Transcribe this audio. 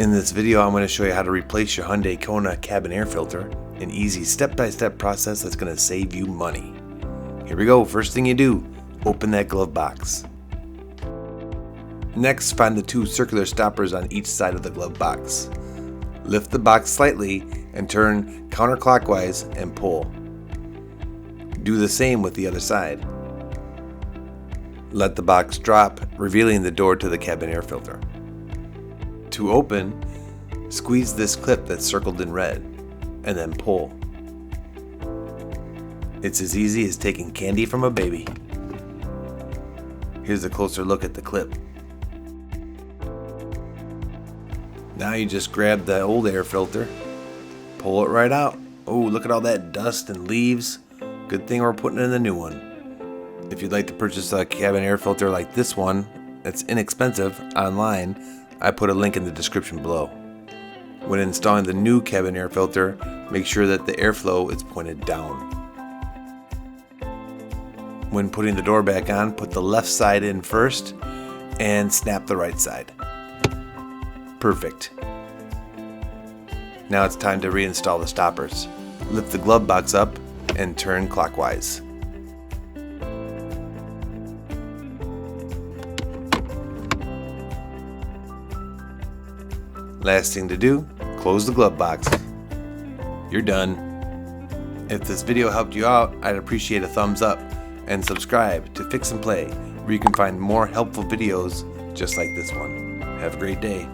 In this video, I'm going to show you how to replace your Hyundai Kona cabin air filter, an easy step-by-step process that's going to save you money. Here we go. First thing you do, open that glove box. Next, find the two circular stoppers on each side of the glove box. Lift the box slightly and turn counterclockwise and pull. Do the same with the other side. Let the box drop, revealing the door to the cabin air filter. To open, squeeze this clip that's circled in red, and then pull. It's as easy as taking candy from a baby. Here's a closer look at the clip. Now you just grab the old air filter, pull it right out. Oh, look at all that dust and leaves. Good thing we're putting in the new one. If you'd like to purchase a cabin air filter like this one, that's inexpensive, online, I put a link in the description below. When installing the new cabin air filter, make sure that the airflow is pointed down. When putting the door back on, put the left side in first and snap the right side. Perfect. Now it's time to reinstall the stoppers. Lift the glove box up and turn clockwise. Last thing to do, close the glove box. You're done. If this video helped you out, I'd appreciate a thumbs up and subscribe to Fix and Play, where you can find more helpful videos just like this one. Have a great day.